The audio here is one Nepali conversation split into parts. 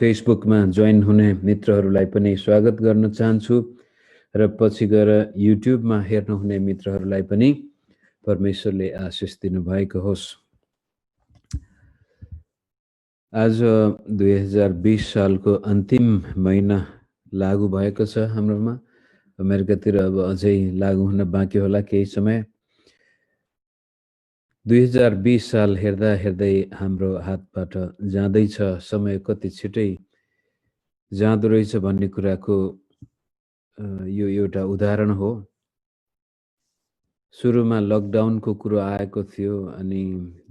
फेसबुकमा जोइन हुने मित्रहरूलाई पनि स्वागत गर्न चाहन्छु र पछि गएर युट्युबमा हेर्नुहुने मित्रहरूलाई पनि परमेश्वरले आशिष दिनुभएको होस्। आज 2020 सालको अन्तिम महिना लागू भएको छ हाम्रोमा। अमेरिकातिर अब अझै लागू हुन बाँकी होला केही समय। 2020 साल हेर्दा हेर्दै हाम्रो हातबाट जाँदैछ, समय कति छिटै जाँदो रहेछ भन्ने कुराको यो एउटा उदाहरण हो। सुरुमा लकडाउनको कुरो आएको थियो अनि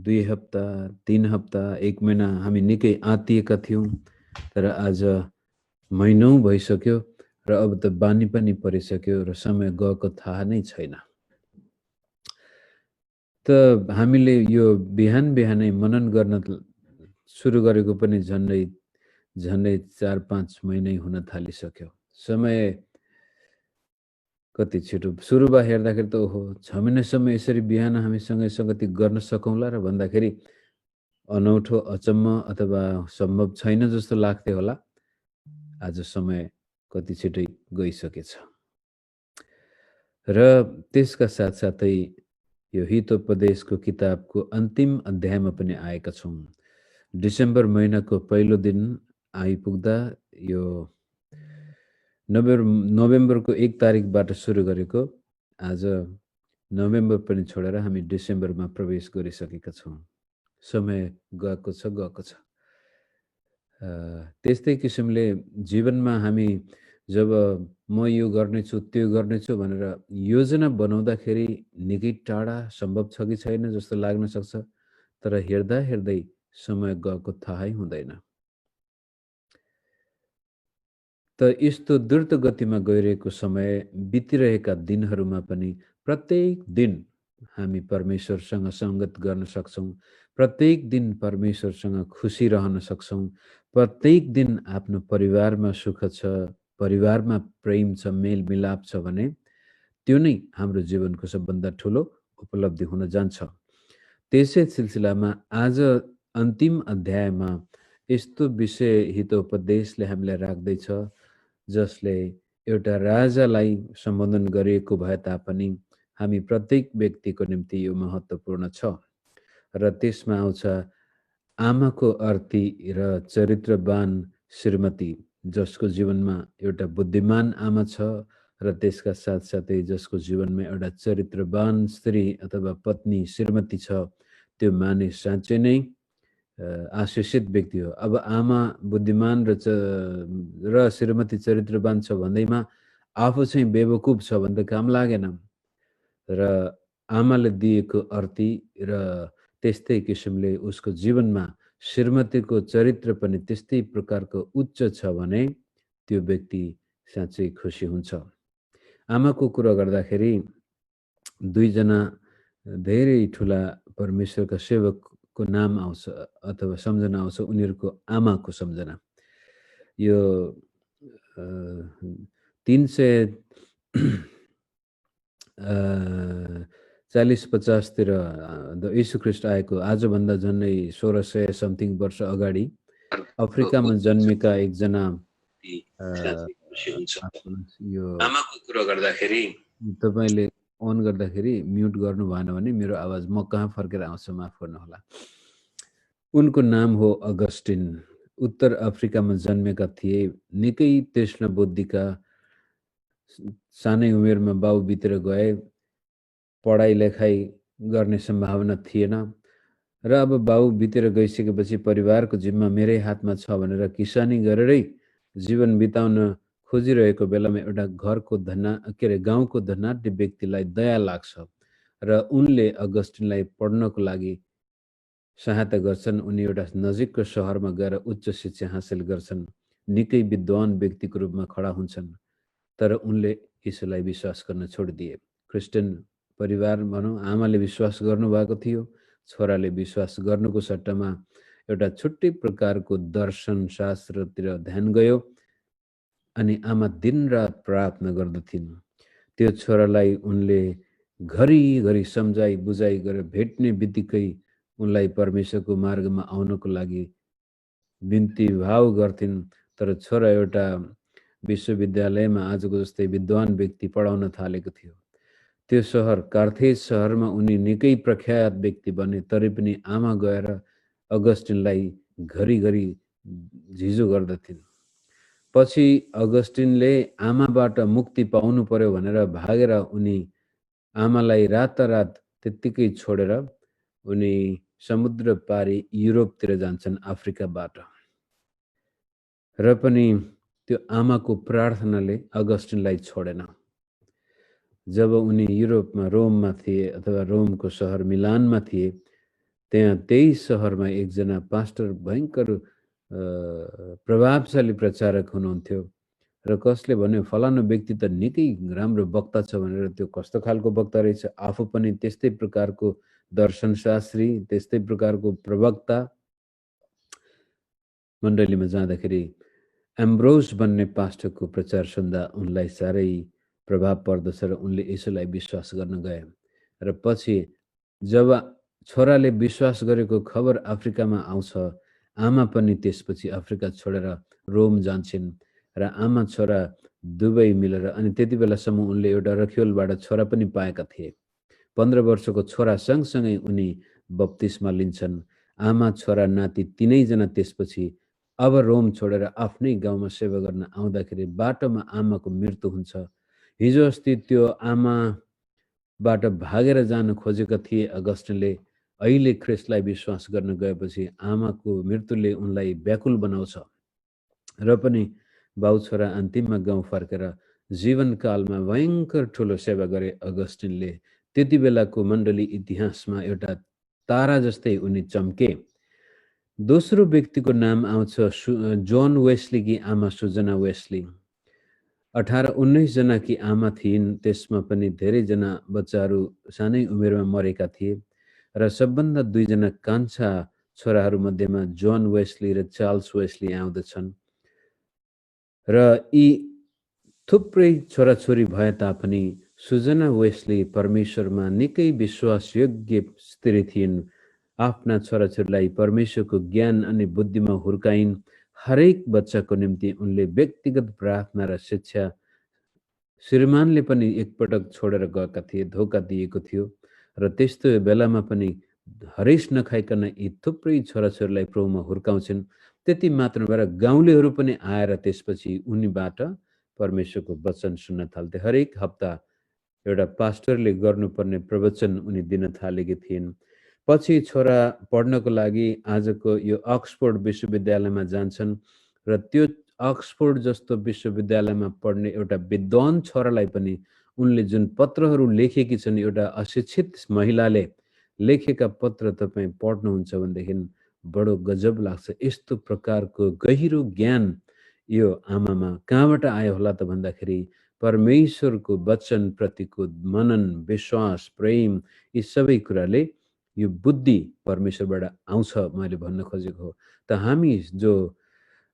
2 हप्ता 3 हप्ता 1 महिना हामी निकै आत्तिएका थियौँ, तर आज महिनौँ भइसक्यो र अब त बानी पनि परिसक्यो र समय गएको थाहा नै छैन। त हामीले यो बिहान बिहानै मनन गर्न सुरु गरेको पनि झन्डै 4-5 महिनै हुन थालिसक्यो। समय कति छिटो सुरुमा हेर्दाखेरि त ओहो 6 महिनासम्म यसरी बिहान हामी सँगै गर्न सकौँला र भन्दाखेरि अनौठो, अचम्म अथवा सम्भव छैन जस्तो लाग्थ्यो होला। आज समय कति छिटै गइसकेछ र त्यसका साथसाथै यो हितोपदेशको किताबको अन्तिम अध्यायमा पनि आएका छौँ। डिसेम्बर महिनाको पहिलो दिन आइपुग्दा यो नोभेम्बरको 1 तारिकबाट सुरु गरेको आज नोभेम्बर पनि छोडेर हामी डिसेम्बरमा प्रवेश गरिसकेका छौँ। समय गएको छ। त्यस्तै किसिमले जीवनमा हामी जब म यो गर्नेछु त्यो गर्नेछु भनेर योजना बनाउँदाखेरि निकै टाढा सम्भव छ कि छैन जस्तो लाग्न सक्छ, तर हेर्दा हेर्दै समय गएको थाहै हुँदैन। त यस्तो द्रुत गतिमा गइरहेको समय बितिरहेका दिनहरूमा पनि प्रत्येक दिन हामी परमेश्वरसँग संगत गर्न सक्छौँ, प्रत्येक दिन परमेश्वरसँग खुसी रहन सक्छौँ, प्रत्येक दिन आफ्नो परिवारमा सुख छ, परिवारमा प्रेम छ, मेलमिलाप छ भने त्यो नै हाम्रो जीवनको सबभन्दा ठुलो उपलब्धि हुन जान्छ। त्यसै सिलसिलामा आज अन्तिम अध्यायमा यस्तो विषय हितोपदेशले हामीलाई राख्दैछ जसले एउटा राजालाई सम्बोधन गरिएको भए तापनि हामी प्रत्येक व्यक्तिको निम्ति यो महत्त्वपूर्ण छ र त्यसमा आउँछ आमाको अर्ती र चरित्रवान श्रीमती, जसको जीवनमा एउटा बुद्धिमान आमा छ र त्यसका साथसाथै जसको जीवनमा एउटा चरित्रवान स्त्री अथवा पत्नी श्रीमती छ, त्यो मानिस साँच्चै नै आशिषित व्यक्ति हो। अब आमा बुद्धिमान र श्रीमती चरित्रवान छ भन्दैमा आफू चाहिँ बेवकुफ छ भने त काम लागेन। र आमाले दिएको अर्ती र त्यस्तै किसिमले उसको जीवनमा श्रीमतीको चरित्र पनि त्यस्तै प्रकारको उच्च छ भने त्यो व्यक्ति साँच्चै खुसी हुन्छ। आमाको कुरा गर्दाखेरि 2 जना धेरै ठुला परमेश्वरका सेवकको नाम आउँछ अथवा सम्झना आउँछ, उनीहरूको आमाको सम्झना। यो 340-50 तिर यीशुख्रिस्ट आएको आजभन्दा झन्डै 1600 समथिङ वर्ष अगाडि अफ्रिकामा जन्मेका एकजना यो आमाको कुरा गर्दाखेरि तपाईले अन गर्दाखेरि म्युट गर्नु भएन भने मेरो आवाज म कहाँ फर्केर आउँछ, माफ गर्नुहोला। उनको नाम हो अगस्टिन। उत्तर अफ्रिकामा जन्मेका थिए। निकै तीक्ष्ण बुद्धिका, सानै उमेरमा बाउ बितेर गए, पढाइ लेखाइ गर्ने सम्भावना थिएन र अब बाउ बितेर गइसकेपछि परिवारको जिम्मा मेरै हातमा छ भनेर किसानी गरेरै जीवन बिताउन खोजिरहेको बेलामा एउटा गाउँको धनाढ्य व्यक्तिलाई दया लाग्छ र उनले अगस्टिनलाई पढ्नको लागि सहायता गर्छन्। उनी एउटा नजिकको सहरमा गएर उच्च शिक्षा हासिल गर्छन्, निकै विद्वान व्यक्तिको रूपमा खडा हुन्छन्, तर उनले यीशुलाई विश्वास गर्न छोडिदिए। क्रिस्चियन परिवार भनौँ, आमाले विश्वास गर्नुभएको थियो, छोराले विश्वास गर्नुको सट्टामा एउटा छुट्टै प्रकारको दर्शन शास्त्रतिर ध्यान गयो अनि आमा दिनरात प्रार्थना गर्दथिन्। त्यो छोरालाई उनले घरिघरि सम्झाइ बुझाइ गरेर भेट्ने बित्तिकै उनलाई परमेश्वरको मार्गमा आउनको लागि बिन्ती भाव गर्थिन्। तर छोरा एउटा विश्वविद्यालयमा आजको जस्तै विद्वान व्यक्ति पढाउन थालेको थियो। त्यो सहर कार्थेज सहरमा उनी निकै प्रख्यात व्यक्ति बने, तरै पनि आमा गएर अगस्टिनलाई घरिघरि झिजो गर्दथिन्। पछि अगस्टिनले आमाबाट मुक्ति पाउनु पर्यो भनेर भागेर उनी आमालाई रातारात त्यत्तिकै छोडेर उनी समुद्र पारी युरोपतिर जान्छन् अफ्रिकाबाट। र पनि त्यो आमाको प्रार्थनाले अगस्टिनलाई छोडेन। जब उनी युरोपमा रोममा थिए अथवा रोमको सहर मिलानमा थिए, त्यहाँ त्यही सहरमा एकजना पास्टर भयङ्कर प्रभावशाली प्रचारक हुनुहुन्थ्यो र कसले भन्यो फलानु व्यक्ति त निकै राम्रो वक्ता छ भनेर। त्यो कस्तो खालको वक्ता रहेछ, आफू पनि त्यस्तै प्रकारको दर्शनशास्त्री, त्यस्तै प्रकारको प्रवक्ता। मण्डलीमा जाँदाखेरि एम्ब्रोज भन्ने पास्टरको प्रचार सुन्दा उनलाई साह्रै प्रभाव पर्दछ र उनले यसोलाई विश्वास गर्न गए। र पछि जब छोराले विश्वास गरेको खबर अफ्रिकामा आउँछ, आमा पनि त्यसपछि अफ्रिका छोडेर रोम जान्छन् र आमा छोरा दुवै मिलेर, अनि त्यति बेलासम्म उनले एउटा रखियोलबाट छोरा पनि पाएका थिए। 15 वर्षको छोरा सँगसँगै उनी बप्तिस्मा लिन्छन्। आमा छोरा नाति तीनैजना त्यसपछि अब रोम छोडेर आफ्नै गाउँमा सेवा गर्न आउँदाखेरि बाटोमा आमाको मृत्यु हुन्छ। हिजो अस्ति त्यो आमाबाट भागेर जान खोजेका थिए अगस्टिनले, अहिले ख्रिस्टलाई विश्वास गर्न गएपछि आमाको मृत्युले उनलाई व्याकुल बनाउँछ। र पनि बाउ छोरा अन्तिममा गाउँ फर्केर जीवनकालमा भयङ्कर ठुलो सेवा गरे अगस्टिनले। त्यति बेलाको मण्डली इतिहासमा एउटा तारा जस्तै उनी चम्के। दोस्रो व्यक्तिको नाम आउँछ जोन वेस्लीकी आमा सुजना वेस्ली। 18-19 जनाकी आमा थिइन्। त्यसमा पनि धेरैजना बच्चाहरू सानै उमेरमा मरेका थिए र सबभन्दा 2 जना कान्छा छोराहरू मध्येमा जोन वेस्ली र चार्ल्स वेस्ली आउँदछन्। र यी थुप्रै छोराछोरी भए तापनि सुजना वेस्ली परमेश्वरमा निकै विश्वासयोग्य स्त्री थिइन्। आफ्ना छोराछोरीलाई परमेश्वरको ज्ञान अनि बुद्धिमा हुर्काइन्। हरेक बच्चाको निम्ति उनले व्यक्तिगत प्रार्थना र शिक्षा। श्रीमानले पनि एकपटक छोडेर गएका थिए, धोका दिएको थियो र त्यस्तो बेलामा पनि हरेस नखाइकन यी थुप्रै छोराछोरीलाई प्रभुमा हुर्काउँछन्। त्यति मात्र नभएर गाउँलेहरू पनि आएर त्यसपछि उनीबाट परमेश्वरको वचन सुन्न थाल्थे। हरेक हप्ता एउटा पास्टरले गर्नुपर्ने प्रवचन उनी दिन थालेकी थिइन्। पछि छोरा पढ्नको लागि आजको यो अक्सफोर्ड विश्वविद्यालयमा जान्छन् र त्यो अक्सफोर्ड जस्तो विश्वविद्यालयमा पढ्ने एउटा विद्वान छोरालाई पनि उनले जुन पत्रहरू लेखेकी छन्, एउटा अशिक्षित महिलाले लेखेका पत्र तपाईँ पढ्नुहुन्छ भनेदेखि बडो गजब लाग्छ। यस्तो प्रकारको गहिरो ज्ञान यो आमामा कहाँबाट आयो होला त भन्दाखेरि परमेश्वरको वचन प्रतिको मनन, विश्वास, प्रेम, यी सबै कुराले यो बुद्धि परमेश्वरबाट आउँछ मैले भन्न खोजेको हो। त हामी जो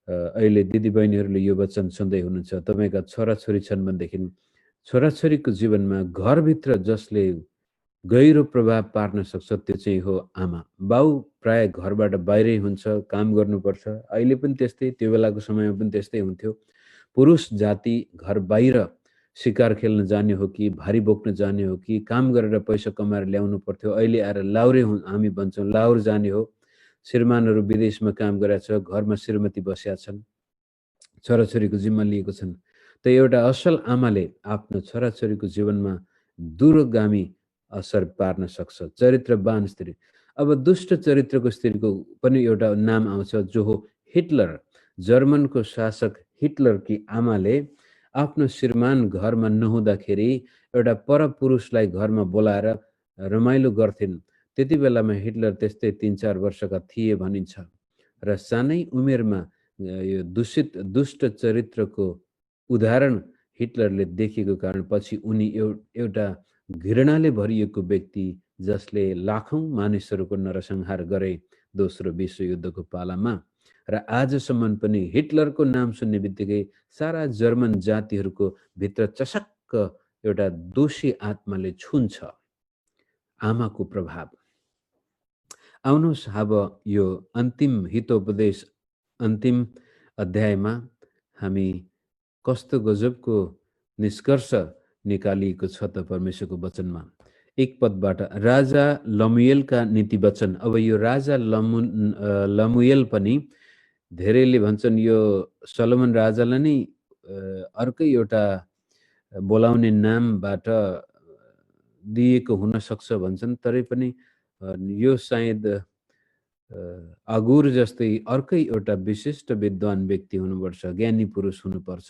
अहिले दिदीबहिनीहरूले यो वचन सुन्दै हुनुहुन्छ, तपाईँका छोराछोरी छन् भनेदेखि छोराछोरीको जीवनमा घरभित्र जसले गहिरो प्रभाव पार्न सक्छ त्यो चाहिँ हो आमा। बाउ प्राय घरबाट बाहिरै हुन्छ, काम गर्नुपर्छ। अहिले पनि त्यस्तै, त्यो बेलाको समयमा पनि त्यस्तै हुन्थ्यो। पुरुष जाति घर बाहिर शिकार खेल्न जाने हो कि भारी बोक्न जाने हो कि काम गरेर पैसा कमाएर ल्याउनु पर्थ्यो। अहिले आएर लाउरे हामी भन्छौँ, लाउर जाने हो। श्रीमानहरू विदेशमा काम गरेका छ, घरमा श्रीमती बसेका छन्, छोराछोरीको जिम्मा लिएको छन्। त एउटा असल आमाले आफ्नो छोराछोरीको जीवनमा दूरगामी असर पार्न सक्छ। चरित्रवान स्त्री। अब दुष्ट चरित्रको स्त्रीको पनि एउटा नाम आउँछ जो हो हिटलर। जर्मनको शासक हिटलरकी आमाले आफ्नो श्रीमान घरमा नहुँदाखेरि एउटा परपुरुषलाई घरमा बोलाएर रमाइलो गर्थिन्। त्यति बेलामा हिटलर त्यस्तै 3-4 वर्षका थिए भनिन्छ र सानै उमेरमा यो दुष्ट चरित्रको उदाहरण हिटलरले देखेको कारण पछि उनी एउटा घृणाले भरिएको व्यक्ति जसले लाखौं मानिसहरूको नरसंहार गरे दोस्रो विश्वयुद्धको पालामा। र आजसम्म पनि हिटलरको नाम सुन्ने बित्तिकै सारा जर्मन जातिहरूको भित्र चसक्क एउटा दोषी आत्माले छुन्छ। आमाको प्रभाव। आउनुहोस् अब यो अन्तिम हितोपदेश अन्तिम अध्यायमा हामी कस्तो गजबको निष्कर्ष निकालिएको छ त परमेश्वरको वचनमा। एक पदबाट राजा लमुएलका नीति वचन। अब यो राजा लमुएल पनि धेरैले भन्छन् यो सलोमन राजालाई नै अर्कै एउटा बोलाउने नामबाट दिएको हुन सक्छ भन्छन्, तरै पनि यो सायद अगुर जस्तै अर्कै एउटा विशिष्ट विद्वान व्यक्ति हुनुपर्छ, ज्ञानी पुरुष हुनुपर्छ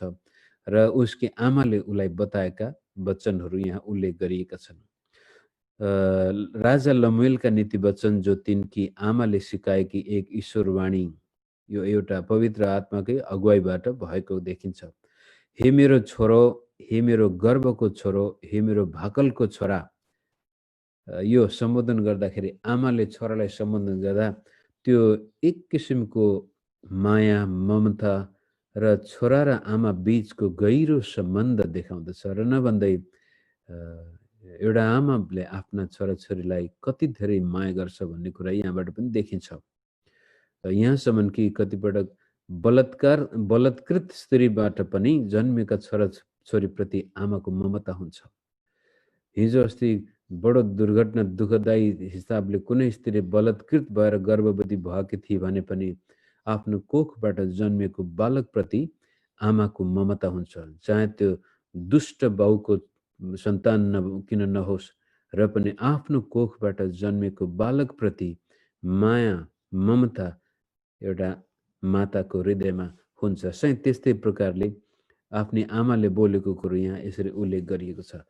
र उसकी आमाले उसलाई बताएका वचनहरू यहाँ उल्लेख गरिएका छन्। राजा लमुएलका नीति वचन जो तिनकी आमाले सिकाएकी एक ईश्वरवाणी, यो एउटा पवित्र आत्माकै अगुवाईबाट भएको देखिन्छ। हे मेरो छोरो, हे मेरो गर्वको छोरो, हे मेरो भाकलको छोरा, यो सम्बोधन गर्दाखेरि आमाले छोरालाई सम्बोधन गर्दा त्यो एक किसिमको माया, ममता र छोरा र आमा बीचको गहिरो सम्बन्ध देखाउँदछ। र नभन्दै एउटा आमाले आफ्ना छोराछोरीलाई कति धेरै माया गर्छ भन्ने कुरा यहाँबाट पनि देखिन्छ। यहाँसम्म कि कतिपटक बलात्कृत स्त्रीबाट पनि जन्मेका छोराछोरीप्रति आमाको ममता हुन्छ। हिजो अस्ति बडो दुर्घटना, दुःखदायी हिसाबले कुनै स्त्री बलात्कृत भएर गर्भवती भएकी थिए भने पनि आफ्नो कोखबाट जन्मेको बालकप्रति आमाको ममता हुन्छ, चाहे त्यो दुष्ट बाउको सन्तान किन नहोस् र पनि आफ्नो कोखबाट जन्मेको बालकप्रति माया, ममता एउटा माताको हृदयमा हुन्छ। सायद त्यस्तै प्रकारले आफ्नी आमाले बोलेको कुरो यहाँ यसरी उल्लेख गरिएको छ।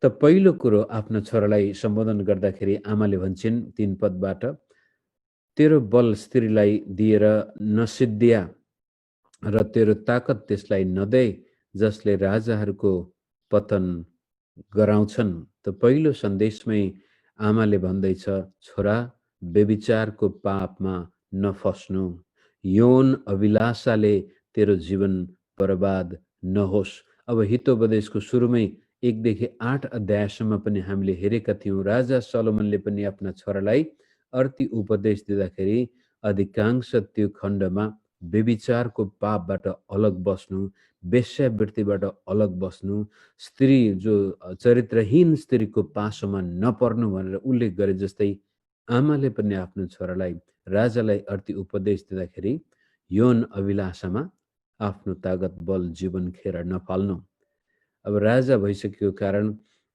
त पहिलो कुरो आफ्नो छोरालाई सम्बोधन गर्दाखेरि आमाले भन्छन् 3 पदबाट, तेरो बल स्त्रीलाई दिएर नसिद्धिया र तेरो ताकत त्यसलाई नदे जसले राजाहरूको पतन गराउँछन्। त पहिलो सन्देशमै आमाले भन्दैछ, छोरा व्यभिचारको पापमा नफस्नु, यौन अभिलाषाले तेरो जीवन बर्बाद नहोस्। अब हितोपदेशको सुरुमै 1 देखि 8 अध्यायसम्म पनि हामीले हेरेका थियौँ, राजा सलोमनले पनि आफ्ना छोरालाई अर्थी उपदेश दिँदाखेरि अधिकांश त्यो खण्डमा व्यभिचारको पापबाट अलग बस्नु, वेश्यावृत्तिबाट अलग बस्नु, स्त्री जो चरित्रहीन स्त्रीको पासोमा नपर्नु भनेर उल्लेख गरे जस्तै आमाले पनि आफ्नो छोरालाई, राजालाई अर्थी उपदेश दिँदाखेरि यौन अभिलाषामा आफ्नो तागत बल जीवन खेर नफाल्नु। अब राजा भइसकेको कारण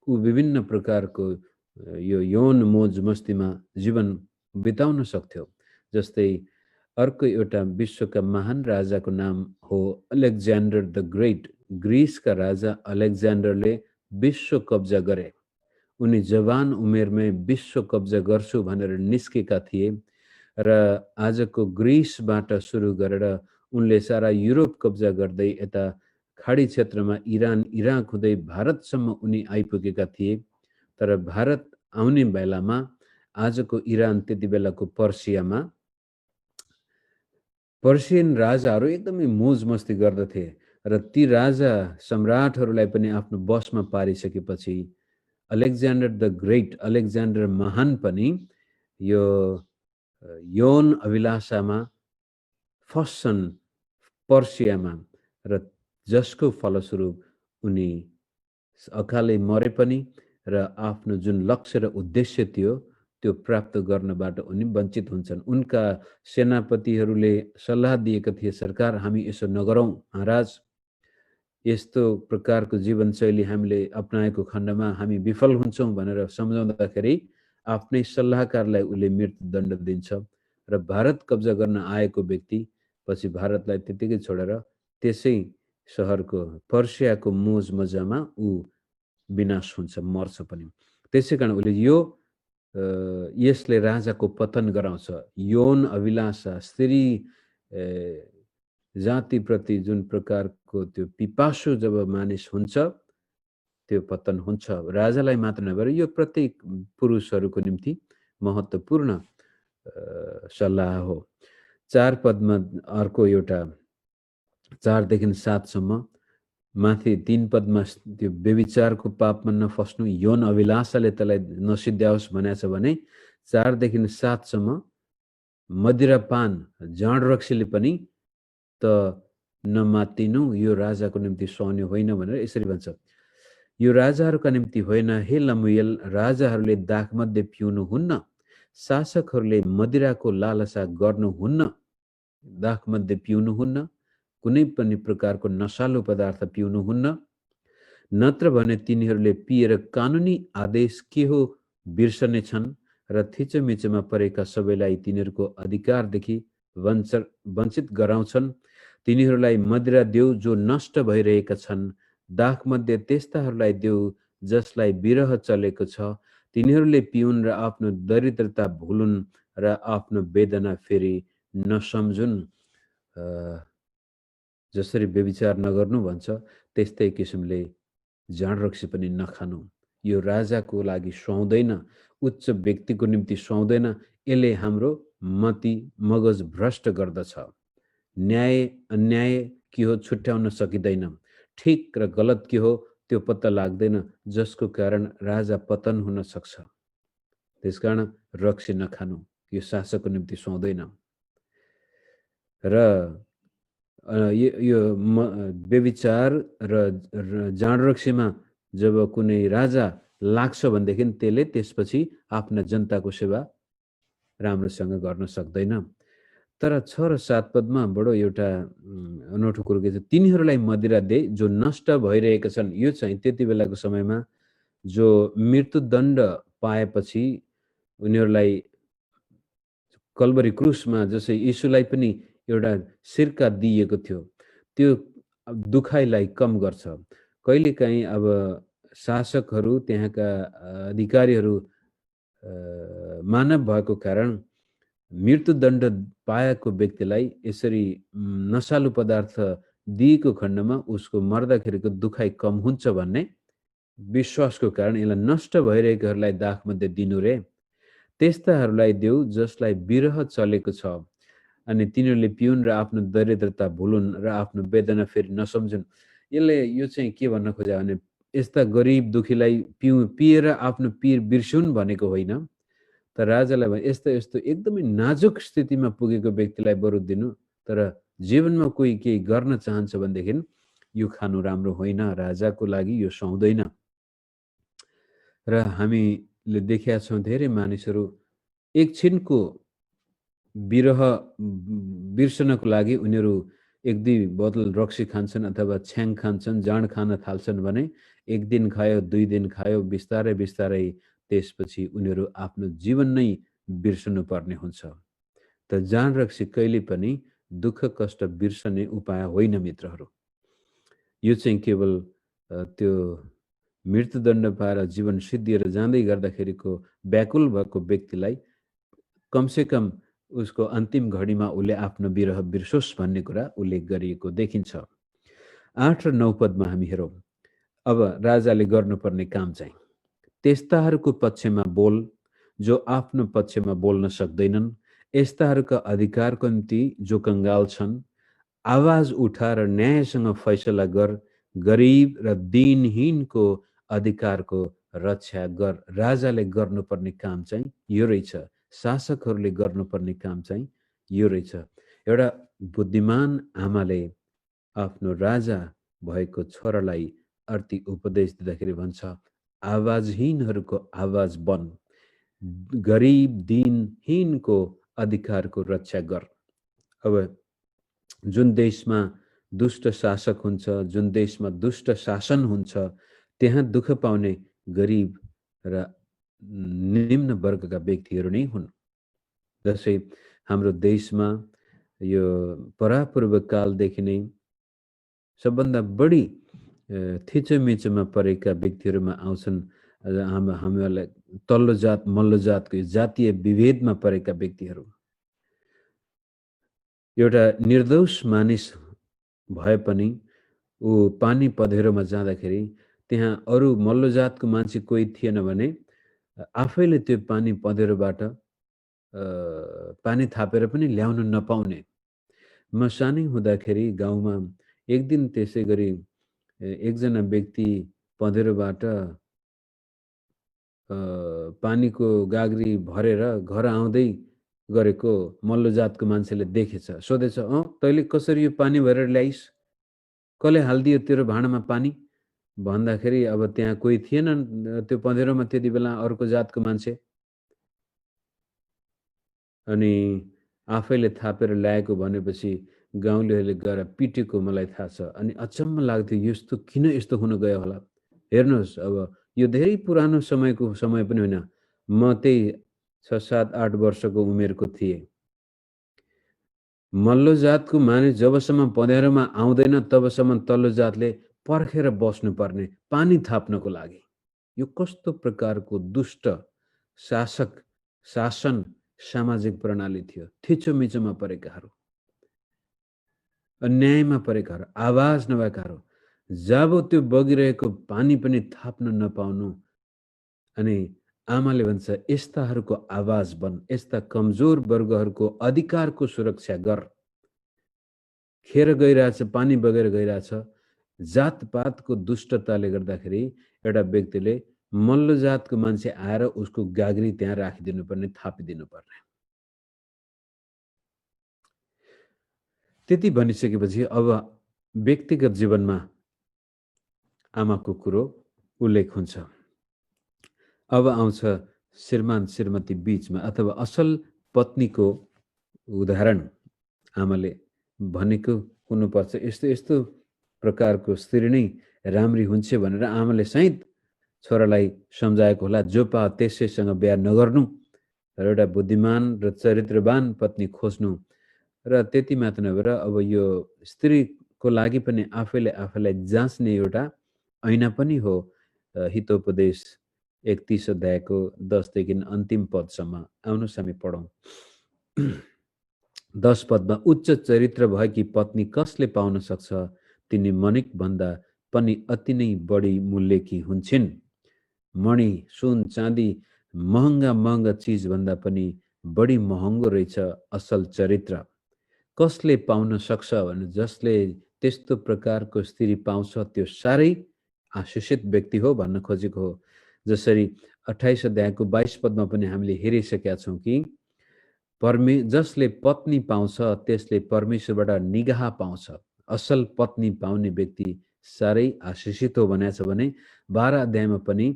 ऊ विभिन्न प्रकारको यो यौन मोज मस्तीमा जीवन बिताउन सक्थ्यो। जस्तै अर्को एउटा विश्वका महान राजाको नाम हो अलेक्जेन्डर द ग्रेट। ग्रिसका राजा अलेक्जेन्डरले विश्व कब्जा गरे। उनी जवान उमेरमै विश्व कब्जा गर्छु भनेर निस्केका थिए र आजको ग्रिसबाट सुरु गरेर उनले सारा युरोप कब्जा गर्दै यता खाडी क्षेत्रमा इरान, इराक हुँदै भारतसम्म उनी आइपुगेका थिए। तर भारत आउने बेलामा आजको इरान, त्यति बेलाको पर्सियामा पर्सियन राजाहरू एकदमै मोज मस्ती गर्दथे र ती राजा सम्राटहरूलाई पनि आफ्नो बसमा पारिसकेपछि अलेक्जेन्डर द ग्रेट, अलेक्जेन्डर महान पनि यो यौन अभिलाषामा फस्छन् पर्सियामा र जसको फलस्वरूप उनी अकालै मरे पनि र आफ्नो जुन लक्ष्य र उद्देश्य थियो त्यो प्राप्त गर्नबाट उनी वञ्चित हुन्छन्। उनका सेनापतिहरूले सल्लाह दिएका थिए, सरकार हामी यसो नगरौँ महाराज, यस्तो प्रकारको जीवनशैली हामीले अपनाएको खण्डमा हामी विफल हुन्छौँ भनेर सम्झाउँदाखेरि आफ्नै सल्लाहकारलाई उसले मृत्युदण्ड दिन्छ र भारत कब्जा गर्न आएको व्यक्ति पछि भारतलाई त्यतिकै छोडेर त्यसै सहरको पर्सियाको मोज मजामा ऊ विनाश हुन्छ, मर्छ पनि। त्यसै कारण उसले यसले राजाको पतन गराउँछ। यौन अभिलाषा, स्त्री जातिप्रति जुन प्रकारको त्यो पिपासु जब मानिस हुन्छ त्यो पतन हुन्छ। राजालाई मात्र नभएर यो प्रत्येक पुरुषहरूको निम्ति महत्त्वपूर्ण सल्लाह हो। 4 पदमा अर्को एउटा 4 देखि 7 सम्म, माथि 3 पदमा त्यो व्यभिचारको पापमा नफस्नु, यौन अभिलाषाले त्यसलाई नसिद्ध्याओस् भनेको छ भने 4 देखि 7 सम्म मदिरापान जाँड रक्सीले पनि त नमात्तिनु, यो राजाको निम्ति सुहाउने होइन भनेर यसरी भन्छ। यो राजाहरूका निम्ति होइन, हे लमुएल, राजाहरूले दाखमध्ये पिउनुहुन्न, शासकहरूले मदिराको लालसा गर्नुहुन्न, दाखमध्ये पिउनुहुन्न, कुनै पनि प्रकारको नशालु पदार्थ पिउनुहुन्न, नत्र भने तिनीहरूले पिएर कानुनी आदेश के हो बिर्सने छन् र थिचोमिचोमा परेका सबैलाई तिनीहरूको अधिकारदेखि वञ्चित गराउँछन्। तिनीहरूलाई मदिरा देऊ जो नष्ट भइरहेका छन्, दाखमध्ये त्यस्ताहरूलाई देऊ जसलाई विरह चलेको छ। तिनीहरूले पिउन् र आफ्नो दरिद्रता भुलुन् र आफ्नो वेदना फेरि नसम्झुन्। जसरी व्यभिचार नगर्नु भन्छ, त्यस्तै किसिमले जाँड रक्सी पनि नखानु। यो राजाको लागि सुहाउँदैन, उच्च व्यक्तिको निम्ति सुहाउँदैन। यसले हाम्रो मगज भ्रष्ट गर्दछ। न्याय अन्याय के हो छुट्याउन सकिँदैन, ठिक र गलत के हो त्यो पत्ता लाग्दैन, जसको कारण राजा पतन हुन सक्छ। त्यसकारण रक्सी नखानु, यो शासकको निम्ति सुहाउँदैन। र यो व्यभिचार र जाँड रक्सीमा जब कुनै राजा लाग्छ भनेदेखि त्यसले त्यसपछि आफ्ना जनताको सेवा राम्रोसँग गर्न सक्दैन। तर 6 र 7 पदमा बडो एउटा अनौठो कुरो के छ, तिनीहरूलाई मदिरा दे जो नष्ट भइरहेका छन्। यो चाहिँ त्यति बेलाको समयमा जो मृत्युदण्ड पाएपछि उनीहरूलाई कल्वरी क्रुसमा जसै यीशुलाई पनि एउटा सिर्का दिएको थियो, त्यो दुखाइलाई कम गर्छ। कहिलेकाहीँ अब शासकहरू, त्यहाँका अधिकारीहरू मानव भएको कारण मृत्युदण्ड पाएको व्यक्तिलाई यसरी नशालु पदार्थ दिएको खण्डमा उसको मर्दाखेरिको दुखाइ कम हुन्छ भन्ने विश्वासको कारण यसलाई नष्ट भइरहेकोहरूलाई दाखमध्ये दिनु रे, त्यस्ताहरूलाई देऊ जसलाई विरह चलेको छ, अनि तिनीहरूले पिउन् र आफ्नो दरिद्रता भुलुन् र आफ्नो वेदना फेरि नसम्झुन्। यसले यो चाहिँ के भन्न खोज्यो भने यस्ता गरिब दुखीलाई पिएर आफ्नो पीर बिर्सुन् भनेको होइन, तर राजालाई भने यस्तो यस्तो एकदमै नाजुक स्थितिमा पुगेको व्यक्तिलाई बरु दिनु। तर जीवनमा कोही केही गर्न चाहन्छ भनेदेखि यो खानु राम्रो होइन, राजाको लागि यो सुहाउँदैन। र हामीले देखेका छौँ धेरै मानिसहरू एकछिनको विरह बिर्सनको लागि उनीहरू 1-2 बोतल रक्सी खान्छन् अथवा छ्याङ खान्छन्, जाँड खान थाल्छन् भने 1 दिन खायो, 2 दिन खायो, बिस्तारै बिस्तारै त्यसपछि उनीहरू आफ्नो जीवन नै बिर्सनु पर्ने हुन्छ। त जाँड रक्सी कहिले पनि दुःख कष्ट बिर्सने उपाय होइन मित्रहरू। यो चाहिँ केवल त्यो मृत्युदण्ड पाएर जीवन सिद्धिएर जाँदै गर्दाखेरिको व्याकुल भएको व्यक्तिलाई कमसेकम उसको अन्तिम घडीमा उसले आफ्नो विरह बिर्सोस् भन्ने कुरा उल्लेख गरिएको देखिन्छ। 8 र 9 पदमा हामी हेरौँ। अब राजाले गर्नुपर्ने काम चाहिँ, त्यस्ताहरूको पक्षमा बोल जो आफ्नो पक्षमा बोल्न सक्दैनन्, यस्ताहरूका अधिकारको निम्ति जो कंगाल छन्, आवाज उठाएर न्यायसँग फैसला गर, गरिब र दिनहीनको अधिकारको रक्षा गर। राजाले गर्नुपर्ने काम चाहिँ यो रहेछ, शासकहरूले गर्नुपर्ने काम चाहिँ यो रहेछ। एउटा बुद्धिमान आमाले आफ्नो राजा भएको छोरालाई अर्थी उपदेश दिँदाखेरि भन्छ, आवाजहीनहरूको आवाज बन, गरिब दिनहीनको अधिकारको रक्षा गर। अब जुन देशमा दुष्ट शासक हुन्छ, जुन देशमा दुष्ट शासन हुन्छ, त्यहाँ दुःख पाउने गरिब र निम्न वर्गका व्यक्तिहरू नै हुन्। जसै हाम्रो देशमा यो परापूर्व कालदेखि नै सबभन्दा बढी थिचोमिचोमा परेका व्यक्तिहरूमा आउँछन् हामीहरूलाई तल्लो जात मल्लो जातको जातीय विभेदमा परेका व्यक्तिहरू। एउटा निर्दोष मानिस भए पनि ऊ पानी पँधेरोमा जाँदाखेरि त्यहाँ अरू मल्लो जातको मान्छे कोही थिएन भने आफैले त्यो पानी पँधेरोबाट पानी थापेर पनि ल्याउन नपाउने। म सानै हुँदाखेरि गाउँमा एक दिन त्यसै गरी एकजना व्यक्ति पँधेरोबाट पानीको गाग्री भरेर घर आउँदै गरेको मल्लो जातको मान्छेले देखेछ। सोधेछ, तैँले कसरी यो पानी भरेर ल्याइस्? कसले हालिदियो तेरो भाँडामा पानी? भन्दाखेरि अब त्यहाँ कोही थिएन त्यो पँधेरोमा त्यति बेला अर्को जातको मान्छे। अनि आफैले थापेर ल्याएको भनेपछि गाउँलेहरूले गएर पिटेको मलाई थाहा छ। अनि अचम्म लाग्थ्यो यस्तो किन यस्तो हुन गयो होला? हेर्नुहोस्, अब यो धेरै पुरानो समय पनि होइन। म त्यही 6, 7, 8 वर्षको उमेरको थिएँ। मल्लो जातको मानिस जबसम्म पँध्यारोमा आउँदैन तबसम्म तल्लो जातले पर्खेर बस्नुपर्ने पानी थाप्नको लागि। यो कस्तो प्रकारको दुष्ट शासन सामाजिक प्रणाली थियो। थिचोमिचोमा परेकाहरू, अन्यायमा परेकाहरू, आवाज नभएकाहरू, जब त्यो बगिरहेको पानी पनि थाप्न नपाउनु। अनि आमाले भन्छ, यस्ताहरूको आवाज बन, यस्ता कमजोर वर्गहरूको अधिकारको सुरक्षा गर। खेर गइरहेछ, पानी बगेर गइरहेछ। जातपातको दुष्टताले गर्दाखेरि एउटा व्यक्तिले मल्लो जातको मान्छे आएर उसको गाग्री त्यहाँ राखिदिनु पर्ने, थापिदिनु पर्ने। त्यति भनिसकेपछि अब व्यक्तिगत जीवनमा आमाको कुरो उल्लेख हुन्छ। अब आउँछ श्रीमान श्रीमती बीचमा अथवा असल पत्नीको उदाहरण। आमाले भनेको हुनुपर्छ, यस्तो यस्तो प्रकारको स्त्री नै राम्री हुन्छ भनेर आमाले सायद छोरालाई सम्झाएको होला। जो पा त्यसैसँग बिहा नगर्नु र एउटा बुद्धिमान र चरित्रवान पत्नी खोज्नु। र त्यति मात्र नभएर अब यो स्त्रीको लागि पनि आफैले आफैलाई जाँच्ने एउटा ऐना पनि हो। हितोपदेश 31 अध्यायको 10 देखि अन्तिम पदसम्म आउनुहोस् हामी पढौँ। 10 पदमा, उच्च चरित्र भएकी पत्नी कसले पाउन सक्छ? तिनी मणिक भन्दा पनि अति नै बढी मूल्यकी हुन्छन्। मणि, सुन, चाँदी, महँगा महँगा चिज भन्दा पनि बढी महँगो रहेछ असल चरित्र। कसले पाउन सक्छ भने जसले त्यस्तो प्रकारको स्त्री पाउँछ त्यो साह्रै आशिषित व्यक्ति हो भन्न खोजेको हो। जसरी 28 अध्यायको 22 पदमा पनि हामीले हेरिसकेका छौँ कि जसले पत्नी पाउँछ त्यसले परमेश्वरबाट निगाह पाउँछ। असल पत्नी पाउने व्यक्ति साह्रै आशिषित हो भनेको छ भने 12 अध्यायमा पनि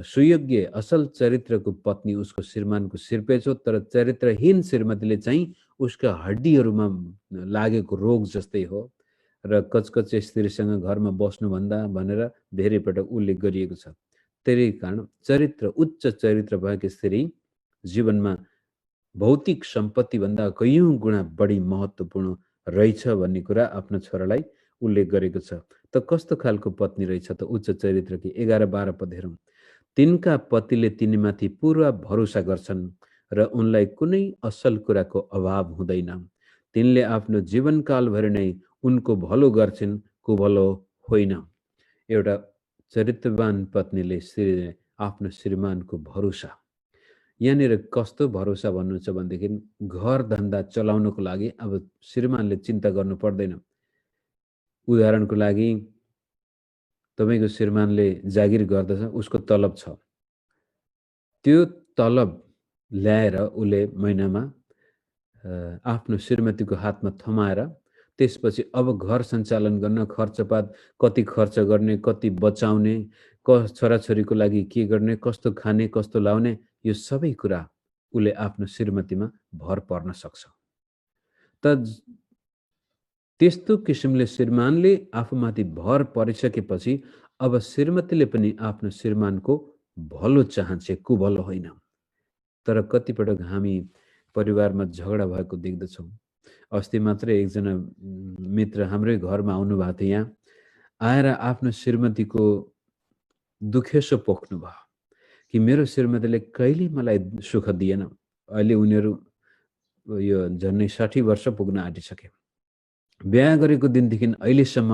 सुयोग्य असल चरित्रको पत्नी उसको श्रीमानको सिरपेच हो, तर चरित्रहीन श्रीमतीले चाहिँ उसका हड्डीहरूमा लागेको रोग जस्तै हो र कचकचे स्त्रीसँग घरमा बस्नुभन्दा भनेर धेरै पटक उल्लेख गरिएको छ। त्यही कारण उच्च चरित्र भएकी स्त्री जीवनमा भौतिक सम्पत्तिभन्दा कयौं गुणा बढी महत्त्वपूर्ण रहेछ भन्ने कुरा आफ्नो छोरालाई उल्लेख गरेको छ। त कस्तो खालको पत्नी रहेछ त उच्च चरित्रकी? 11-12 पद हेरौँ। तिनका पतिले तिनीमाथि पूरा भरोसा गर्छन् र उनलाई कुनै असल कुराको अभाव हुँदैन। तिनले आफ्नो जीवनकालभरि नै उनको भलो गर्छन्, कुभलो होइन। एउटा चरित्रवान पत्नीले आफ्नो श्रीमानको भरोसा, यहाँनिर कस्तो भरोसा भन्नुहुन्छ भनेदेखि घर धन्दा चलाउनको लागि अब श्रीमानले चिन्ता गर्नु पर्दैन। उदाहरणको लागि तपाईको श्रीमानले जागिर गर्दछ, उसको तलब छ। त्यो तलब ल्याएर उले महिनामा आफ्नो श्रीमतीको हातमा थमाएर त्यसपछि अब घर सञ्चालन गर्न खर्चपात कति खर्च गर्ने, कति बचाउने, छोराछोरीको लागि के गर्ने, कस्तो खाने, कस्तो लाउने, यो सबै कुरा उले आफ्नो श्रीमतीमा भर पर्न सक्छ। त त्यस्तो किसिमले श्रीमानले आफूमाथि भर परिसकेपछि अब श्रीमतीले पनि आफ्नो श्रीमानको भलो चाहन्छ, कुभलो होइन। तर कतिपटक हामी परिवारमा झगडा भएको देख्दछौँ। अस्ति मात्रै एकजना मित्र हाम्रै घरमा आउनु भएको थियो। यहाँ आएर आफ्नो श्रीमतीको दुखेसो पोख्नु भयो कि मेरो श्रीमतीले कहिले मलाई सुख दिएन। अहिले उनीहरू यो झन्डै 60 वर्ष पुग्न आँटिसके। बिहा गरेको दिनदेखि अहिलेसम्म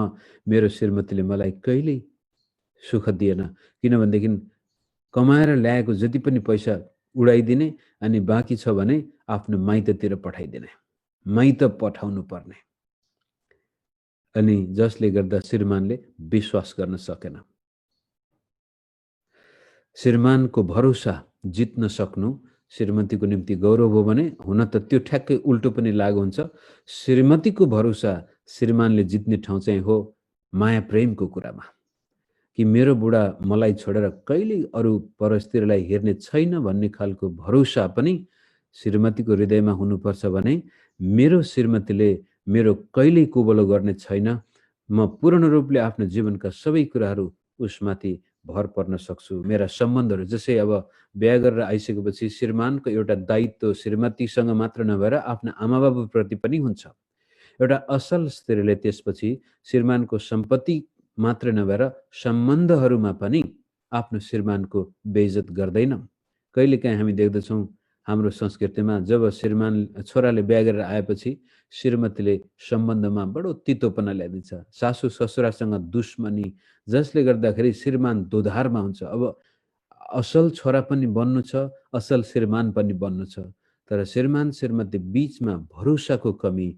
मेरो श्रीमतीले मलाई कहिल्यै सुख दिएन। किनभनेदेखि कमाएर ल्याएको जति पनि पैसा उडाइदिने अनि बाँकी छ भने आफ्नो माइततिर पठाइदिने, माइत पठाउनु पर्ने। अनि जसले गर्दा श्रीमानले विश्वास गर्न सकेन। श्रीमानको भरोसा जित्न सक्नु श्रीमतीको निम्ति गौरव हो भने हुन त त्यो ठ्याक्कै उल्टो पनि लागु हुन्छ। श्रीमतीको भरोसा श्रीमानले जित्ने ठाउँ चाहिँ हो माया प्रेमको कुरामा, कि मेरो बुढा मलाई छोडेर कहिल्यै अरू परस्त्रीलाई हेर्ने छैन भन्ने खालको भरोसा पनि श्रीमतीको हृदयमा हुनुपर्छ भने मेरो श्रीमतीले मेरो कहिल्यै कुबलो गर्ने छैन, म पूर्ण रूपले आफ्नो जीवनका सबै कुराहरू उसमाथि भर पर्न सक्छु। मेरा सम्बन्धहरू जसै अब बिहा गरेर आइसकेपछि श्रीमानको एउटा दायित्व श्रीमतीसँग मात्र नभएर आफ्ना आमाबाबुप्रति पनि हुन्छ। एउटा असल स्त्रीले त्यसपछि श्रीमानको सम्पत्ति मात्र नभएर सम्बन्धहरूमा पनि आफ्नो श्रीमानको बेइज्जत गर्दैन। कहिलेकाहीँ हामी देख्दछौँ हाम्रो संस्कृतिमा जब श्रीमान छोराले बिहा गरेर आएपछि श्रीमतीले सम्बन्धमा बडो तितोपना ल्याइदिन्छ, सासू ससुरासँग दुश्मनी, जसले गर्दाखेरि श्रीमान दोधारमा हुन्छ। अब असल छोरा पनि बन्नु छ, असल श्रीमान पनि बन्नु छ, तर श्रीमान श्रीमती बीचमा भरोसाको कमी,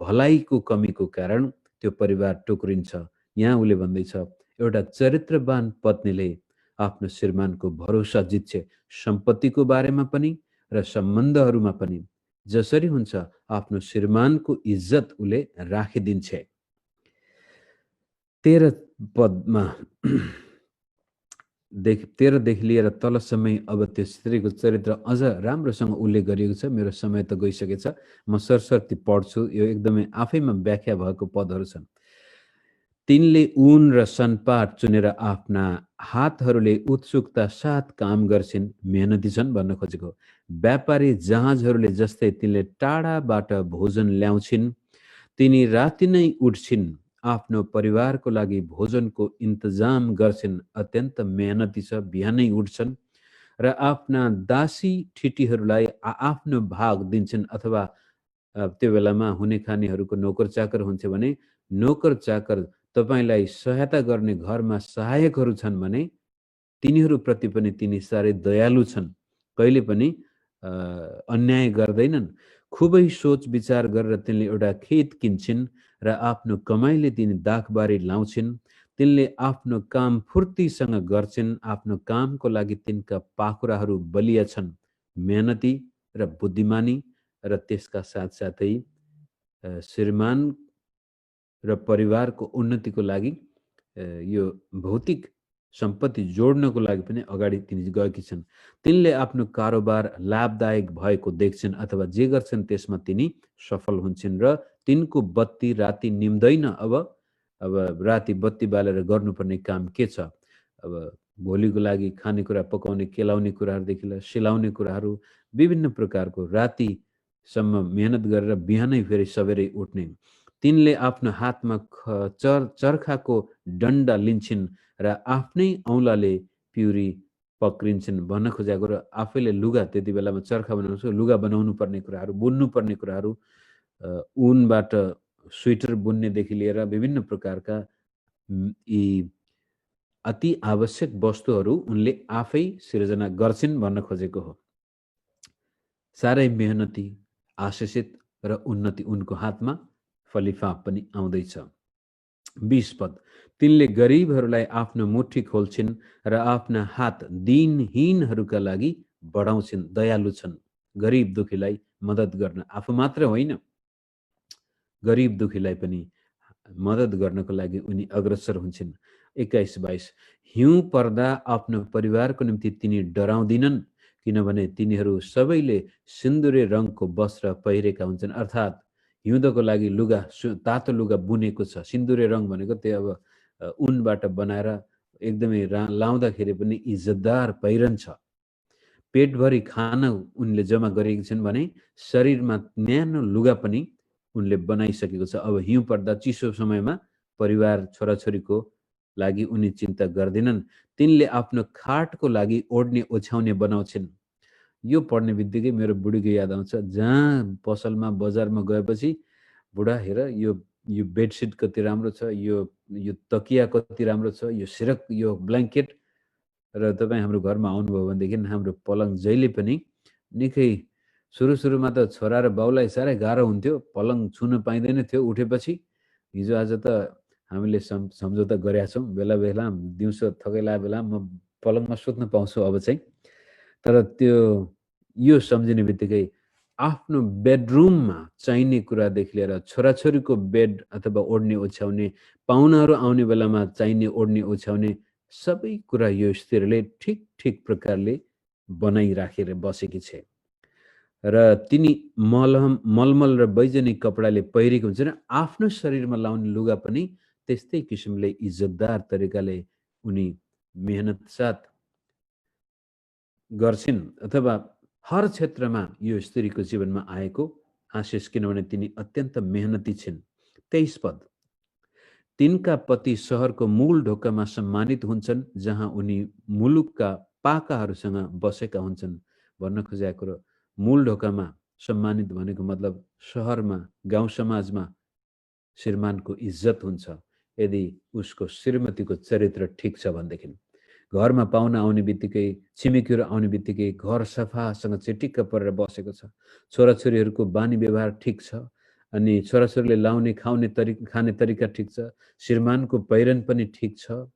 भलाइको कमीको कारण त्यो परिवार टुक्रिन्छ। यहाँ उसले भन्दैछ एउटा चरित्रवान पत्नीले आफ्नो श्रीमानको भरोसा जित्छ, सम्पत्तिको बारेमा पनि र सम्बन्धहरूमा पनि। जसरी हुन्छ आफ्नो श्रीमानको इज्जत उसले राखिदिन्छ। 13 पदमा 13 देखि लिएर तलसम्मै अब त्यो स्त्रीको चरित्र अझ राम्रोसँग उल्लेख गरिएको छ। मेरो समय त गइसकेछ, म सरसर्ती पढ्छु। यो एकदमै आफैमा व्याख्या भएको पदहरू छन्। तिनले ऊन र सनपाट चुनेर आफ्ना हातहरूले उत्सुकता साथ काम गर्छिन्, मेहनती छन् भन्न खोजेको। व्यापारी जहाजहरूले जस्तै तिनले टाढाबाट भोजन ल्याउँछिन्, तिनी राति नै उठ्छिन्, आफ्नो परिवारको लागि भोजनको इन्तजाम गर्छिन्, अत्यन्त मेहनती छ, बिहानै उठ्छन् र आफ्ना दासी ठिटीहरूलाई आफ्नो भाग दिन्छन्। अथवा त्यो बेलामा हुने खानेहरूको नोकर चाकर हुन्छ भने नोकर चाकर तपाईलाई सहायता गर्ने घरमा सहायकहरू छन् भने तिनीहरूप्रति पनि तिनी साह्रै दयालु छन्, कहिले पनि अन्याय गर्दैनन्। खुबै सोच विचार गरेर तिनले एउटा खेत किन्छन् र आफ्नो कमाइले तिनी दाखबारी लाउँछिन्। तिनले आफ्नो काम फुर्तीसँग गर्छिन्, आफ्नो कामको लागि तिनका पाखुराहरू बलिया छन्, मेहनती र बुद्धिमानी र त्यसका साथसाथै श्रीमान र परिवारको उन्नतिको लागि यो भौतिक सम्पत्ति जोड्नको लागि पनि अगाडि तिनी गएकी छन्। तिनले आफ्नो कारोबार लाभदायक भएको देख्छन् अथवा जे गर्छन् त्यसमा तिनी सफल हुन्छन् र तिनको बत्ती राति निम्दैन। अब राति बत्ती बालेर गर्नुपर्ने काम के छ? अब भोलिको लागि खानेकुरा पकाउने, केलाउने कुराहरूदेखि लिएर सिलाउने कुराहरू, विभिन्न प्रकारको रातिसम्म मेहनत गरेर बिहानै फेरि सबेरै उठ्ने। तिनले आफ्नो हातमा चर्खाको डन्डा लिन्छन् र आफ्नै औँलाले पिउरी पक्रिन्छन् भन्न खोजेको। र आफैले लुगा, त्यति बेलामा चर्खा बनाउँछ, लुगा बनाउनु पर्ने कुराहरू, बुन्नु पर्ने कुराहरू, ऊनबाट स्वेटर बुन्नेदेखि लिएर विभिन्न प्रकारका यी अति आवश्यक वस्तुहरू उनले आफै सिर्जना गर्छिन् भन्न खोजेको हो। साह्रै मेहनती, आशिषित र उन्नति उनको हातमा फलिफाप पनि आउँदैछ। 20 पद, तिनले गरिबहरूलाई आफ्नो मुठी खोल्छिन् र आफ्ना हात दिनहीनहरूका लागि बढाउँछिन्, दयालु छन्। गरिब दुखीलाई मद्दत गर्न, आफू मात्र होइन, गरिब दुखीलाई पनि मद्दत गर्नको लागि उनी अग्रसर हुन्छन्। 21-22, हिउँ पर्दा आफ्नो परिवारको निम्ति तिनी डराउँदिनन्, किनभने तिनीहरू सबैले सिन्दुरे रङको वस्त्र पहिरेका हुन्छन्। अर्थात् हिउँदको लागि लुगा, तातो लुगा बुनेको छ। सिन्दुरे रङ भनेको त्यो अब ऊनबाट बनाएर एकदमै लाउँदाखेरि पनि इज्जतदार पहिरन छ। पेटभरि खाना उनले जम्मा गरेकी छन् भने शरीरमा न्यानो लुगा पनि उनले बनाइसकेको छ। अब हिउँ पर्दा चिसो समयमा परिवार छोराछोरीको लागि उनी चिन्ता गर्दैनन्। तिनले आफ्नो खाटको लागि ओढ्ने ओछ्याउने बनाउँछन्। यो पढ्ने बित्तिकै मेरो बुढीको याद आउँछ। जहाँ पसलमा बजारमा गएपछि बुढा हेर यो बेडसिट कति राम्रो छ, यो तकिया कति राम्रो छ, यो सिरक, यो ब्ल्याङ्केट। र तपाईँ हाम्रो घरमा आउनुभयो भनेदेखि हाम्रो पलङ जहिले पनि निकै सुरुमा त छोरा र बाउलाई साह्रै गाह्रो हुन्थ्यो, पलङ छुन पाइँदैन थियो उठेपछि। हिजो आज त हामीले सम्झौता गरेका छौँ, बेला बेला दिउँसो थकै लागेको बेला म पलङमा सुत्न पाउँछु अब चाहिँ। तर त्यो यो सम्झिने बित्तिकै आफ्नो बेडरुममा चाहिने कुरादेखि लिएर छोराछोरीको बेड अथवा ओढ्ने ओछ्याउने, पाहुनाहरू आउने बेलामा चाहिने ओढ्ने ओछ्याउने सबै कुरा यो स्त्रीले ठिक प्रकारले बनाइराखेर बसेकी छे। र तिनी मलमल र वैजनिक कपडाले पहिरेको हुन्छ र आफ्नो शरीरमा लाउने लुगा पनि त्यस्तै किसिमले इज्जतदार तरिकाले उनी मेहनत साथ गर्छिन् अथवा हर क्षेत्रमा यो स्त्रीको जीवनमा आएको आशिष, किनभने तिनी अत्यन्त मेहनती छिन्। 23 पद, तिनका पति सहरको मूल ढोकामा सम्मानित हुन्छन्, जहाँ उनी मुलुकका पाकाहरूसँग बसेका हुन्छन्। भन्न खोजेको कुरो मूल ढोकामा सम्मानित भनेको मतलब सहरमा, गाउँ समाजमा श्रीमानको इज्जत हुन्छ यदि उसको श्रीमतीको चरित्र ठिक छ भनेदेखि। घरमा पाहुना आउने बित्तिकै, छिमेकीहरू आउने बित्तिकै घर सफासँग चिटिक्क परेर बसेको छ। छोराछोरीहरूको बानी व्यवहार ठिक छ, अनि छोराछोरीले लाउने खाने तरिका ठिक छ, श्रीमानको पहिरन पनि ठिक छ।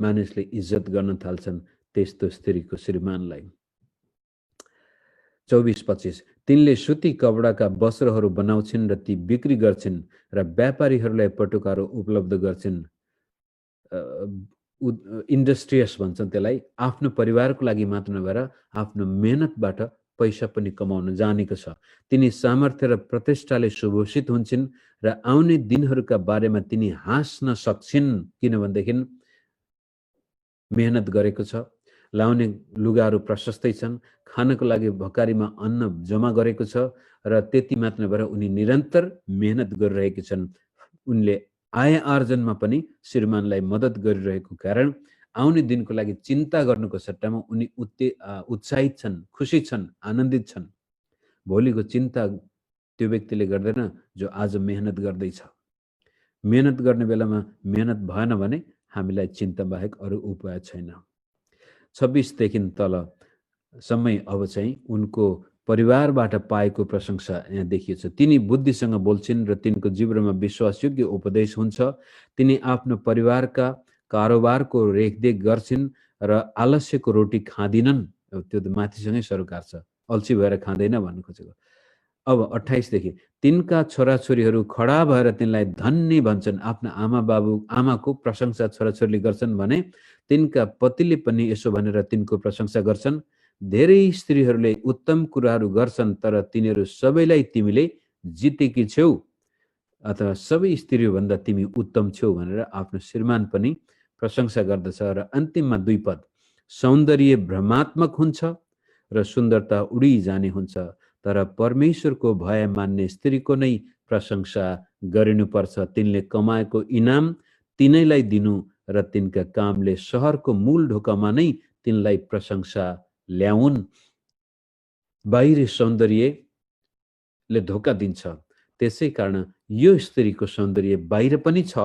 मानिसले इज्जत गर्न थाल्छन् त्यस्तो स्त्रीको श्रीमानलाई। 24-25, तिनले सुती कपडाका वस्त्रहरू बनाउँछिन् र ती बिक्री गर्छिन् र व्यापारीहरूलाई पटुकाहरू उपलब्ध गर्छिन्। इन्डस्ट्रियस भन्छन् त्यसलाई। आफ्नो परिवारको लागि मात्र नभएर आफ्नो मेहनतबाट पैसा पनि कमाउन जानेको छ। तिनी सामर्थ्य र प्रतिष्ठाले सुभूषित हुन्छन् र आउने दिनहरूका बारेमा तिनी हाँस्न सक्छिन्, किनभनेदेखि मेहनत गरेको छ। लाउने लुगाहरू प्रशस्तै छन्, खानको लागि भकारीमा अन्न जम्मा गरेको छ र त्यति मात्र नभएर उनी निरन्तर मेहनत गरिरहेकी छन्। उनले आय आर्जनमा पनि श्रीमानलाई मद्दत गरिरहेको कारण आउने दिनको लागि चिन्ता गर्नुको सट्टामा उनी उत्साहित छन्, खुसी छन्, आनन्दित छन्। भोलिको चिन्ता त्यो व्यक्तिले गर्दैन जो आज मेहनत गर्दैछ। मेहनत गर्ने बेलामा मेहनत भएन भने हामीलाई चिन्ता बाहेक अरू उपाय छैन। 26 देखि तल समय अब चाहिँ उनको परिवारबाट पाएको प्रशंसा यहाँ देखिएको छ। तिनी बुद्धिसँग बोल्छिन् र तिनको जीवनमा विश्वासयोग्य उपदेश हुन्छ। तिनी आफ्नो परिवारका कारोबारको रेखदेख गर्छिन् र आलस्यको रोटी खाँदिनन्। त्यो त माथिसँगै सरोकार छ, अल्छी भएर खाँदैन भन्नु खोजेको। अब 28 देखि, तिनका छोराछोरीहरू खडा भएर तिनलाई धन्य भन्छन्। आफ्ना आमाको प्रशंसा छोराछोरीले गर्छन् भने तिनका पतिले पनि यसो भनेर तिनको प्रशंसा गर्छन्। धेरै स्त्रीहरूले उत्तम कुराहरू गर्छन्, तर तिनीहरू सबैलाई तिमीले जितेकी छेउ, अथवा सबै स्त्रीभन्दा तिमी उत्तम छेउ भनेर आफ्नो श्रीमान पनि प्रशंसा गर्दछ। र अन्तिममा 2 पद, सौन्दर्य भ्रमात्मक हुन्छ र सुन्दरता उडी जाने हुन्छ, तर परमेश्वरको भय मान्ने स्त्रीको नै प्रशंसा गरिनुपर्छ। तिनले कमाएको इनाम तिनैलाई दिनु र तिनका कामले सहरको मूल ढोकामा नै तिनलाई प्रशंसा ल्याउन्। बाहिरी सौन्दर्यले धोका दिन्छ, त्यसै कारण यो स्त्रीको सौन्दर्य बाहिर पनि छ।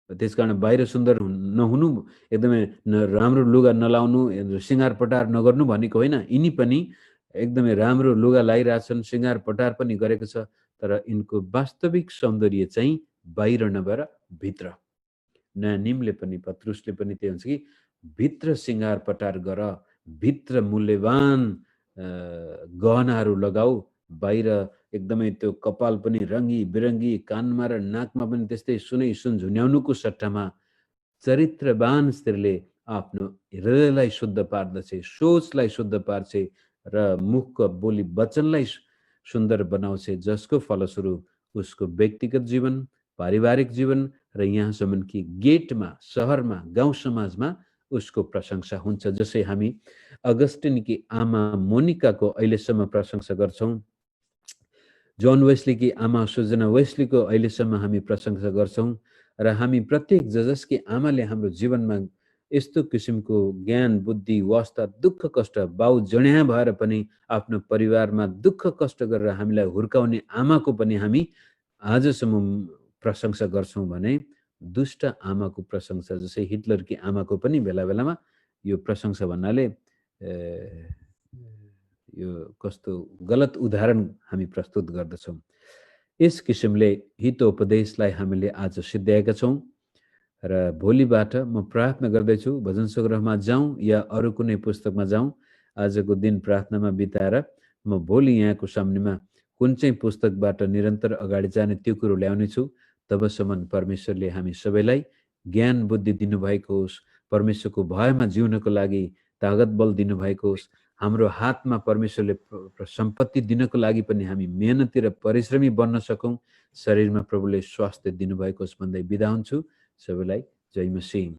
त्यसकारण बाहिर सुन्दर नहुनु, एकदमै राम्रो लुगा नलाउनु, सिँगार पटार नगर्नु भनेको होइन। यिनी पनि एकदमै राम्रो लुगा लाइरहेछन्, सिँगार पटार पनि गरेको छ, तर यिनको वास्तविक सौन्दर्य चाहिँ बाहिर नभएर भित्र। नयाँ नियमले पनि, पत्रुसले पनि त्यही हुन्छ कि भित्र सिँगार पटार गर, भित्र मूल्यवान गहनाहरू लगाऊ, बाहिर एकदमै त्यो कपाल पनि रङ्गी बिरङ्गी, कानमा र नाकमा पनि त्यस्तै सुन झुन्याउनुको सट्टामा चरित्रवान स्त्रीले आफ्नो हृदयलाई शुद्ध पार्दछ, सोचलाई शुद्ध पार्छ र मुखको बोली वचनलाई सुन्दर बनाउँछ, जसको फलस्वरूप उसको व्यक्तिगत जीवन, पारिवारिक जीवन र यहाँसम्म कि गेटमा, सहरमा, गाउँ समाजमा उसको प्रशंसा हुन्छ। जसै हामी अगस्टिनकी आमा मोनिकाको अहिलेसम्म प्रशंसा गर्छौँ, जोन वेस्लीकी आमा सुजना वेस्लीको अहिलेसम्म हामी प्रशंसा गर्छौँ, र हामी प्रत्येक जसकी आमाले हाम्रो जीवनमा यस्तो किसिमको ज्ञान, बुद्धि, वास्ता, दुःख कष्ट, बाउ जड्या भएर पनि आफ्नो परिवारमा दुःख कष्ट गरेर हामीलाई हुर्काउने आमाको पनि हामी आजसम्म प्रशंसा गर्छौँ भने दुष्ट आमाको प्रशंसा, जसै हिटलरकी आमाको पनि बेला बेलामा यो प्रशंसा भन्नाले यो कस्तो गलत उदाहरण हामी प्रस्तुत गर्दछौँ। यस किसिमले हितोपदेशलाई हामीले आज सिद्ध्याएका छौँ र भोलिबाट म प्रार्थना गर्दैछु भजन सङ्ग्रहमा जाउँ या अरू कुनै पुस्तकमा जाउँ, आजको दिन प्रार्थनामा बिताएर म भोलि यहाँको सामनेमा कुन चाहिँ पुस्तकबाट निरन्तर अगाडि जाने त्यो कुरो ल्याउने छु। तबसम्म परमेश्वरले हामी सबैलाई ज्ञान बुद्धि दिनुभएको होस्, परमेश्वरको भयमा जिउनको लागि तागत बल दिनुभएको होस्, हाम्रो हातमा परमेश्वरले सम्पत्ति दिनको लागि पनि हामी मेहनती र परिश्रमी बन्न सकौँ, शरीरमा प्रभुले स्वास्थ्य दिनुभएको होस् भन्दै बिदा हुन्छु। सबैलाई जय मसीह।